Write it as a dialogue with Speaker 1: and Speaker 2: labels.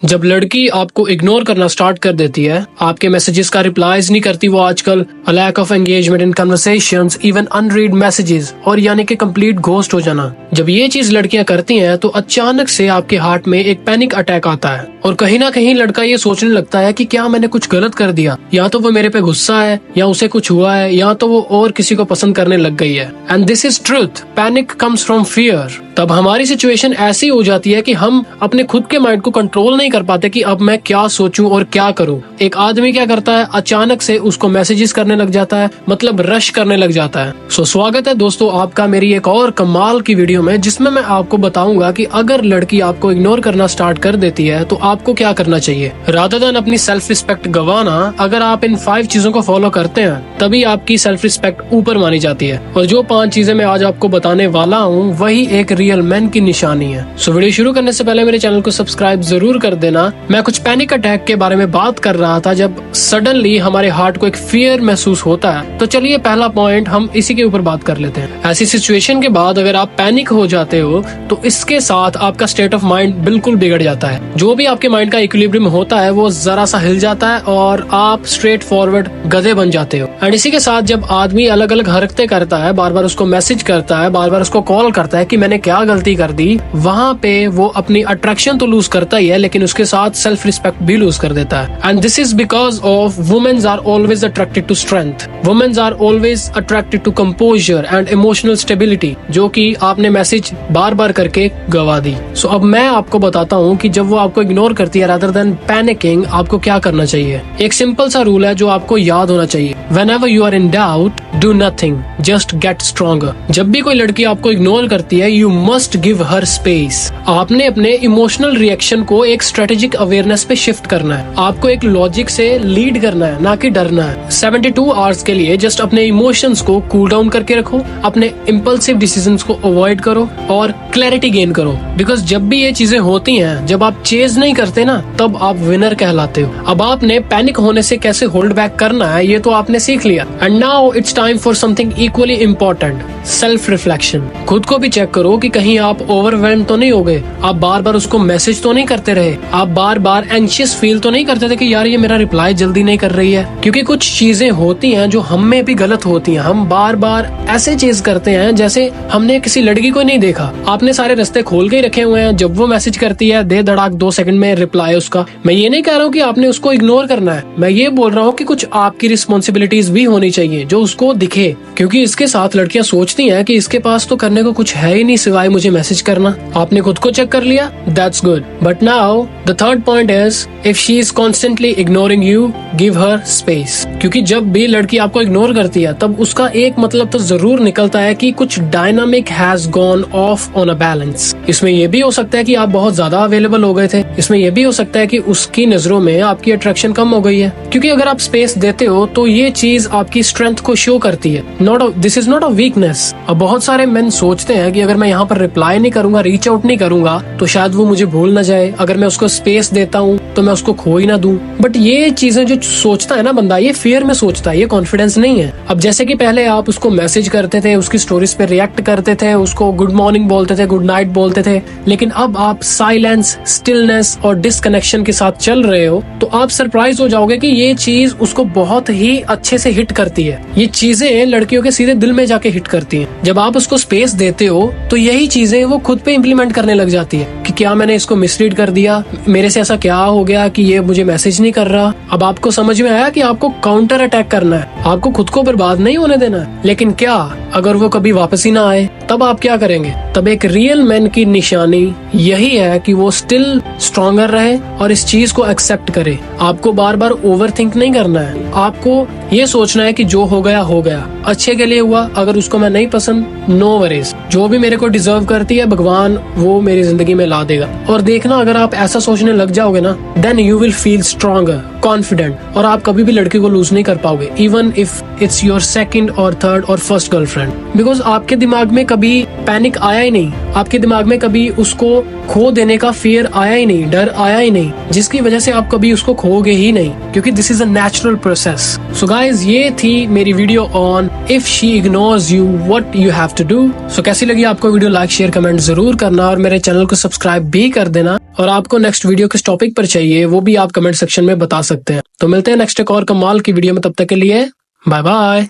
Speaker 1: जब लड़की आपको इग्नोर करना स्टार्ट कर देती है, आपके मैसेजेस का रिप्लाईज नहीं करती वो आजकल, lack of engagement in conversations, even unread messages, और यानी कि कंप्लीट घोस्ट हो जाना। जब ये चीज लड़कियां करती हैं तो अचानक से आपके हार्ट में एक पैनिक अटैक आता है और कहीं ना कहीं लड़का ये सोचने लगता है कि क्या मैंने कुछ गलत कर दिया, या तो वो मेरे पे गुस्सा है, या उसे कुछ हुआ है, या तो वो और किसी को पसंद करने लग गई है। And this is truth, panic comes from fear. तब हमारी सिचुएशन ऐसी हो जाती है कि हम अपने खुद के माइंड को कंट्रोल नहीं कर पाते कि अब मैं क्या सोचूं और क्या करूं। एक आदमी क्या करता है, अचानक से उसको मैसेजेस करने लग जाता है, मतलब रश करने लग जाता है। सो स्वागत है दोस्तों आपका मेरी एक और कमाल की वीडियो में, जिसमें मैं आपको बताऊंगा कि अगर लड़की आपको इग्नोर करना स्टार्ट कर देती है तो आपको क्या करना चाहिए। रादर देन अपनी सेल्फ रिस्पेक्ट गंवाना, अगर आप इन 5 चीजों को फॉलो करते हैं तभी आपकी सेल्फ रिस्पेक्ट ऊपर मानी जाती है। और जो 5 चीजें मैं आज आपको बताने वाला हूँ वही एक रियल मैन की निशानी है। सो वीडियो शुरू करने से पहले मेरे चैनल को सब्सक्राइब जरूर कर देना। मैं कुछ पैनिक अटैक के बारे में बात कर रहा था, जब सडनली हमारे हार्ट को एक फियर महसूस होता है। तो चलिए पहला पॉइंट हम इसी के ऊपर बात कर लेते हैं। ऐसी सिचुएशन के बाद अगर आप पैनिक हो जाते हो तो इसके साथ आपका स्टेट ऑफ माइंड बिल्कुल बिगड़ जाता है। जो भी आपके माइंड का इक्विलिब्रियम होता है वो जरा सा हिल जाता है और आप स्ट्रेट फॉरवर्ड गधे बन जाते हो। एंड इसी के साथ जब आदमी अलग अलग हरकतें करता है, बार बार उसको मैसेज करता है, बार बार उसको कॉल करता है कि मैंने क्या गलती कर दी, वहाँ पे वो अपनी अट्रैक्शन तो लूज करता ही है लेकिन उसके साथ सेल्फ रिस्पेक्ट भी लूज कर देता है। And this is because of womens are always attracted to strength, womens are always attracted to composure and emotional stability, जो कि आपने मैसेज बार बार करके गवा दी। सो अब मैं आपको बताता हूँ कि जब वो आपको इग्नोर करती है, रादर देन पैनिकिंग, आपको क्या करना चाहिए। एक सिंपल सा रूल है जो आपको याद होना चाहिए। Whenever you are in doubt, do nothing, just get stronger. जब भी कोई लड़की आपको इग्नोर करती है, you must give her space. आपने अपने इमोशनल रिएक्शन को एक स्ट्रेटेजिक अवेयरनेस पे शिफ्ट करना है। आपको एक लॉजिक से लीड करना है, ना कि डरना है। 72 आवर्स के लिए जस्ट अपने इमोशंस को कूल डाउन करके रखो, अपने इम्पल्सिव डिसीजंस को अवॉइड करो और क्लैरिटी गेन करो। बिकॉज जब भी ये चीजें होती हैं, जब आप चेज नहीं करते ना, तब आप विनर कहलाते हो। अब आपने पैनिक होने से कैसे होल्ड बैक करना है ये तो आपने सीख लिया। And now it's time for something equally important, self reflection. खुद को भी चेक करो कि कहीं आप ओवरवेल्म तो नहीं हो गए, आप बार बार उसको मैसेज तो नहीं करते रहे, आप बार बार एंशियस फील तो नहीं करते थे कि यार ये मेरा रिप्लाई जल्दी नहीं कर रही है। क्योंकि कुछ चीजें होती हैं जो हम में भी गलत होती हैं। हम बार बार ऐसे चीज करते हैं जैसे हमने किसी लड़की को नहीं देखा, आपने सारे रास्ते खोल के ही रखे हुए हैं। जब वो मैसेज करती है, दे धड़ाक 2 सेकंड में रिप्लाई उसका। मैं ये नहीं कह रहा हूँ कि आपने उसको इग्नोर करना है, मैं ये बोल रहा हूँ कि कुछ आपकी रिस्पॉन्सिबिलिटीज भी होनी चाहिए जो उसको दिखे। क्योंकि इसके साथ लड़कियां सोचती हैं कि इसके पास तो करने को कुछ है ही नहीं सिवाय मुझे मैसेज करना। आपने खुद को चेक कर लिया, that's good. But now the third point is, if she is constantly ignoring you, give her space. क्योंकि जब भी लड़की आपको इग्नोर करती है तब उसका एक मतलब तो जरूर निकलता है कि कुछ dynamic has gone of on a balance. इसमें यह भी हो सकता है कि आप बहुत ज्यादा अवेलेबल हो गए थे, इसमें यह भी हो सकता है कि उसकी नजरों में आपकी अट्रैक्शन कम हो गई है। क्योंकि अगर आप स्पेस देते हो तो ये चीज आपकी स्ट्रेंथ को शो करती है, this is not a weakness. अब बहुत सारे मेन सोचते हैं कि अगर मैं यहाँ पर रिप्लाई नहीं करूंगा, रीच आउट नहीं करूंगा तो शायद वो मुझे भूल ना जाए, अगर मैं उसको स्पेस देता हूँ तो मैं उसको खो ही ना दूं। बट ये चीजें जो सोचता है ना बंदा, ये फियर में सोचता है, ये कॉन्फिडेंस नहीं है। अब जैसे कि पहले आप उसको मैसेज करते थे, उसकी स्टोरीज पे रिएक्ट करते थे, उसको गुड मॉर्निंग बोलते थे, गुड नाइट बोलते थे, लेकिन अब आप साइलेंस, स्टिलनेस और डिसकनेक्शन के साथ चल रहे हो, तो आप सरप्राइज हो जाओगे कि ये चीज उसको बहुत ही अच्छे से हिट करती है। ये चीजें लड़कियों के सीधे दिल में जाके हिट करती हैं। जब आप उसको स्पेस देते हो तो यही चीजें वो खुद पे इम्प्लीमेंट करने लग जाती है कि क्या मैंने इसको मिसरीड कर दिया, मेरे से ऐसा क्या हो गया कि ये मुझे मैसेज नहीं कर रहा। अब आपको समझ में आया कि आपको काउंटर अटैक करना है, आपको खुद को बर्बाद नहीं होने देना है। लेकिन क्या अगर वो कभी वापस ही ना आए, तब आप क्या करेंगे? तब एक रियल मैन की निशानी यही है कि वो स्टिल स्ट्रॉन्गर रहे और इस चीज को एक्सेप्ट करे। आपको बार बार ओवर थिंक नहीं करना है, आपको ये सोचना है कि जो हो गया हो गया, अच्छे के लिए हुआ। अगर उसको मैं नहीं पसंद, नो वरीज, जो भी मेरे को डिजर्व करती है भगवान वो मेरी जिंदगी में ला देगा। और देखना अगर आप ऐसा सोचने लग जाओगे ना, then you will feel stronger, confident, और आप कभी भी लड़की को लूज नहीं कर पाओगे, even if it's your second और थर्ड और फर्स्ट गर्लफ्रेंड। बिकॉज आपके दिमाग में कभी पैनिक आया ही नहीं, आपके दिमाग में कभी उसको खो देने का फियर आया ही नहीं, डर आया ही नहीं, जिसकी वजह से आप कभी उसको खोगे ही नहीं, क्योंकि this is a natural process. So guys, ये थी मेरी video on if she ignores you what you have to do. So कैसी लगी आपको वीडियो? लाइक शेयर कमेंट जरूर करना और मेरे चैनल को सब्सक्राइब भी कर देना। और आपको नेक्स्ट वीडियो किस टॉपिक पर चाहिए वो भी आप कमेंट सेक्शन में बता सकते हैं। तो मिलते हैं नेक्स्ट एक और कमाल की वीडियो में, तब तक के लिए बाय बाय।